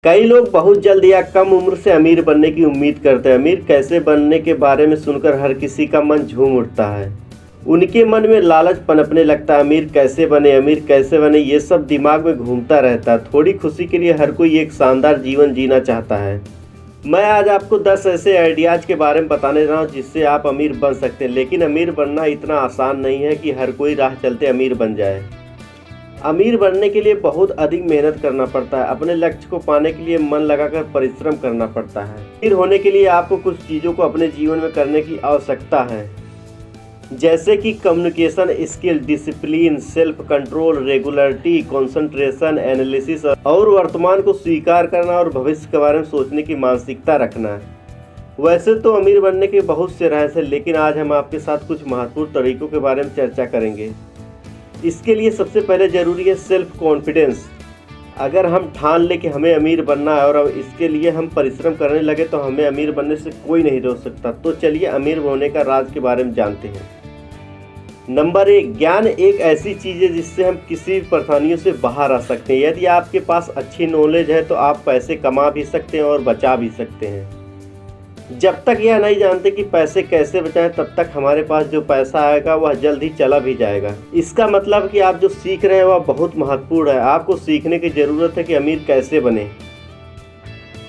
कई लोग बहुत जल्द या कम उम्र से अमीर बनने की उम्मीद करते हैं। अमीर कैसे बनने के बारे में सुनकर हर किसी का मन झूम उठता है। उनके मन में लालच पनपने लगता है। अमीर कैसे बने ये सब दिमाग में घूमता रहता है। थोड़ी खुशी के लिए हर कोई एक शानदार जीवन जीना चाहता है। मैं आज आपको 10 ऐसे आइडियाज के बारे में बताने जा रहा हूँ जिससे आप अमीर बन सकते हैं। लेकिन अमीर बनना इतना आसान नहीं है कि हर कोई राह चलते अमीर बन जाए। अमीर बनने के लिए बहुत अधिक मेहनत करना पड़ता है। अपने लक्ष्य को पाने के लिए मन लगाकर परिश्रम करना पड़ता है। अमीर होने के लिए आपको कुछ चीज़ों को अपने जीवन में करने की आवश्यकता है, जैसे कि communication skill, discipline, self control, regularity, concentration, analysis और वर्तमान को स्वीकार करना और भविष्य के बारे में सोचने की मानसिकता रखना है। वैसे तो अमीर बनने के बहुत से रहस्य हैं, लेकिन आज हम आपके साथ कुछ महत्वपूर्ण तरीकों के बारे में चर्चा करेंगे। इसके लिए सबसे पहले ज़रूरी है सेल्फ कॉन्फिडेंस। अगर हम ठान लें कि हमें अमीर बनना है और अब इसके लिए हम परिश्रम करने लगे तो हमें अमीर बनने से कोई नहीं रोक सकता। तो चलिए अमीर होने का राज के बारे में जानते हैं। नंबर 1, ज्ञान एक ऐसी चीज़ है जिससे हम किसी भी परेशानियों से बाहर आ सकते हैं। यदि आपके पास अच्छी नॉलेज है तो आप पैसे कमा भी सकते हैं और बचा भी सकते हैं। जब तक यह नहीं जानते कि पैसे कैसे बचाएं, तब तक हमारे पास जो पैसा आएगा वह जल्द ही चला भी जाएगा। इसका मतलब कि आप जो सीख रहे हैं वह बहुत महत्वपूर्ण है। आपको सीखने की ज़रूरत है कि अमीर कैसे बने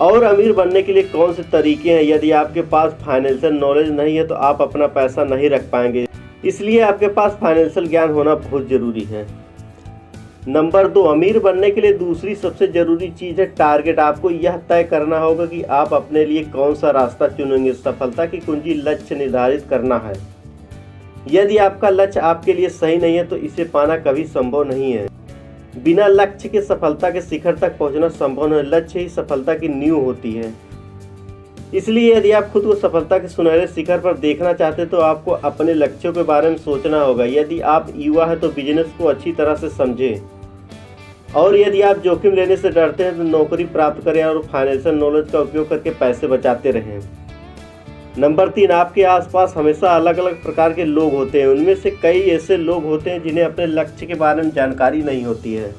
और अमीर बनने के लिए कौन से तरीके हैं। यदि आपके पास फाइनेंशियल नॉलेज नहीं है तो आप अपना पैसा नहीं रख पाएंगे, इसलिए आपके पास फाइनेंशियल ज्ञान होना बहुत ज़रूरी है। नंबर 2, अमीर बनने के लिए दूसरी सबसे ज़रूरी चीज़ है टारगेट। आपको यह तय करना होगा कि आप अपने लिए कौन सा रास्ता चुनेंगे। सफलता की कुंजी लक्ष्य निर्धारित करना है। यदि आपका लक्ष्य आपके लिए सही नहीं है तो इसे पाना कभी संभव नहीं है। बिना लक्ष्य के सफलता के शिखर तक पहुंचना संभव नहीं है। लक्ष्य ही सफलता की नींव होती है। इसलिए यदि आप खुद को सफलता के सुनहरे शिखर पर देखना चाहते हैं तो आपको अपने लक्ष्यों के बारे में सोचना होगा। यदि आप युवा हैं तो बिजनेस को अच्छी तरह से समझें, और यदि आप जोखिम लेने से डरते हैं तो नौकरी प्राप्त करें और फाइनेंशियल नॉलेज का उपयोग करके पैसे बचाते रहें। नंबर 3, आपके आसपास हमेशा अलग अलग प्रकार के लोग होते हैं। उनमें से कई ऐसे लोग होते हैं जिन्हें अपने लक्ष्य के बारे में जानकारी नहीं होती है।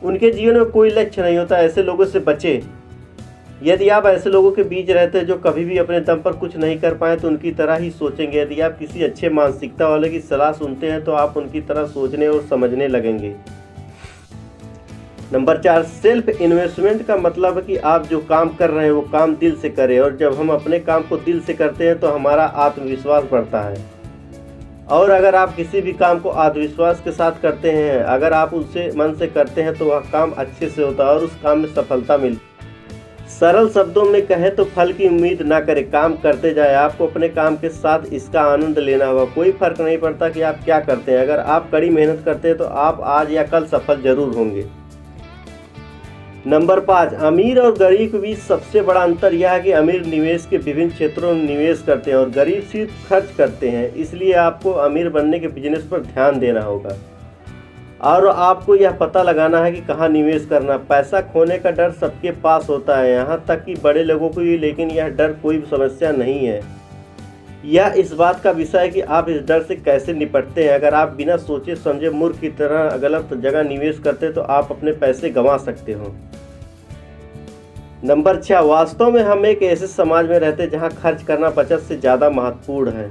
उनके जीवन में कोई लक्ष्य नहीं होता। ऐसे लोगों से बचें। यदि आप ऐसे लोगों के बीच रहते हैं जो कभी भी अपने दम पर कुछ नहीं कर पाए तो उनकी तरह ही सोचेंगे। यदि आप किसी अच्छे मानसिकता वाले की सलाह सुनते हैं तो आप उनकी तरह सोचने और समझने लगेंगे। नंबर 4, सेल्फ इन्वेस्टमेंट का मतलब है कि आप जो काम कर रहे हैं वो काम दिल से करें, और जब हम अपने काम को दिल से करते हैं तो हमारा आत्मविश्वास बढ़ता है। और अगर आप किसी भी काम को आत्मविश्वास के साथ करते हैं, अगर आप उसे मन से करते हैं तो वह काम अच्छे से होता है और उस काम में सफलता मिलती है। सरल शब्दों में कहें तो फल की उम्मीद ना करें, काम करते जाए। आपको अपने काम के साथ इसका आनंद लेना होगा। कोई फर्क नहीं पड़ता कि आप क्या करते हैं। अगर आप कड़ी मेहनत करते हैं तो आप आज या कल सफल जरूर होंगे। नंबर 5, अमीर और गरीब के बीच सबसे बड़ा अंतर यह है कि अमीर निवेश के विभिन्न क्षेत्रों में निवेश करते हैं और गरीब सिर्फ खर्च करते हैं। इसलिए आपको अमीर बनने के बिजनेस पर ध्यान देना होगा और आपको यह पता लगाना है कि कहाँ निवेश करना। पैसा खोने का डर सबके पास होता है, यहाँ तक कि बड़े लोगों को भी, लेकिन यह डर कोई समस्या नहीं है। यह इस बात का विषय है कि आप इस डर से कैसे निपटते हैं। अगर आप बिना सोचे समझे मूर्ख की तरह गलत जगह निवेश करते हैं तो आप अपने पैसे गंवा सकते हो। नंबर 6, वास्तव में हम एक ऐसे समाज में रहते हैं जहाँ खर्च करना बचत से ज़्यादा महत्वपूर्ण है।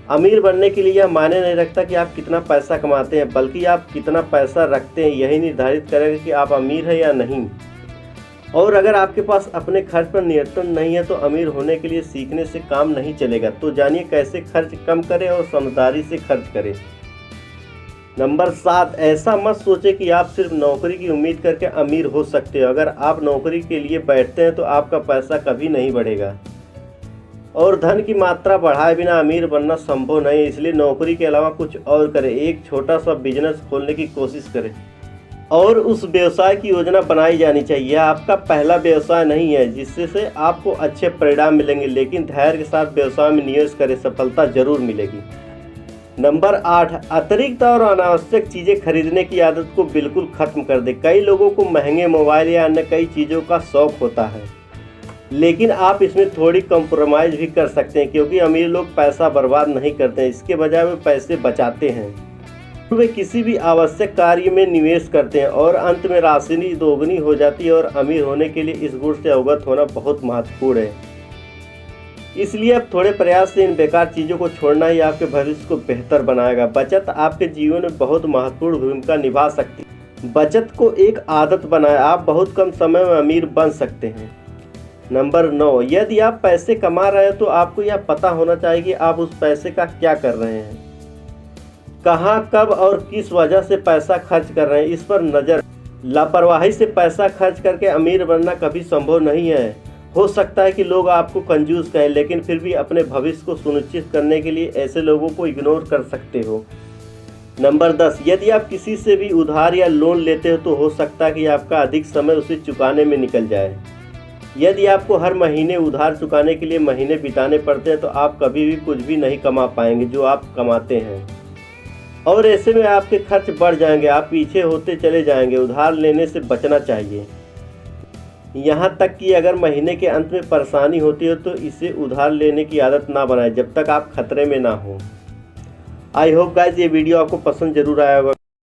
अमीर बनने के लिए यह मायने नहीं रखता कि आप कितना पैसा कमाते हैं, बल्कि आप कितना पैसा रखते हैं यही निर्धारित करेगा कि आप अमीर हैं या नहीं। और अगर आपके पास अपने खर्च पर नियंत्रण नहीं है तो अमीर होने के लिए सीखने से काम नहीं चलेगा। तो जानिए कैसे खर्च कम करें और समझदारी से खर्च करें। नंबर 7, ऐसा मत सोचें कि आप सिर्फ नौकरी की उम्मीद करके अमीर हो सकते हो। अगर आप नौकरी के लिए बैठते हैं तो आपका पैसा कभी नहीं बढ़ेगा और धन की मात्रा बढ़ाए बिना अमीर बनना संभव नहीं है। इसलिए नौकरी के अलावा कुछ और करें। एक छोटा सा बिजनेस खोलने की कोशिश करें और उस व्यवसाय की योजना बनाई जानी चाहिए। यह आपका पहला व्यवसाय नहीं है जिससे आपको अच्छे परिणाम मिलेंगे, लेकिन धैर्य के साथ व्यवसाय में निवेश करें, सफलता जरूर मिलेगी। नंबर 8, अतिरिक्त और अनावश्यक चीज़ें खरीदने की आदत को बिल्कुल ख़त्म कर दें। कई लोगों को महंगे मोबाइल या अन्य कई चीज़ों का शौक़ होता है, लेकिन आप इसमें थोड़ी कंप्रोमाइज़ भी कर सकते हैं, क्योंकि अमीर लोग पैसा बर्बाद नहीं करते हैं, इसके बजाय वे पैसे बचाते हैं। वे किसी भी आवश्यक कार्य में निवेश करते हैं और अंत में राशि दोगुनी हो जाती है। और अमीर होने के लिए इस गुण से अवगत होना बहुत महत्वपूर्ण है। इसलिए अब थोड़े प्रयास से इन बेकार चीज़ों को छोड़ना ही आपके भविष्य को बेहतर बनाएगा। बचत आपके जीवन में बहुत महत्वपूर्ण भूमिका निभा सकती है। बचत को एक आदत बनाएं, आप बहुत कम समय में अमीर बन सकते हैं। नंबर 9, यदि आप पैसे कमा रहे हैं तो आपको यह पता होना चाहिए कि आप उस पैसे का क्या कर रहे हैं, कहाँ, कब और किस वजह से पैसा खर्च कर रहे हैं, इस पर नज़र। लापरवाही से पैसा खर्च करके अमीर बनना कभी संभव नहीं है। हो सकता है कि लोग आपको कंजूस कहें, लेकिन फिर भी अपने भविष्य को सुनिश्चित करने के लिए ऐसे लोगों को इग्नोर कर सकते हो। नंबर 10, यदि आप किसी से भी उधार या लोन लेते हो तो हो सकता है कि आपका अधिक समय उसे चुकाने में निकल जाए। यदि आपको हर महीने उधार चुकाने के लिए महीने बिताने पड़ते हैं तो आप कभी भी कुछ भी नहीं कमा पाएंगे जो आप कमाते हैं, और ऐसे में आपके खर्च बढ़ जाएंगे, आप पीछे होते चले जाएंगे। उधार लेने से बचना चाहिए। यहाँ तक कि अगर महीने के अंत में परेशानी होती है तो इसे उधार लेने की आदत ना बनाएं जब तक आप खतरे में ना हो। आई होप गाइस ये वीडियो आपको पसंद जरूर आया होगा।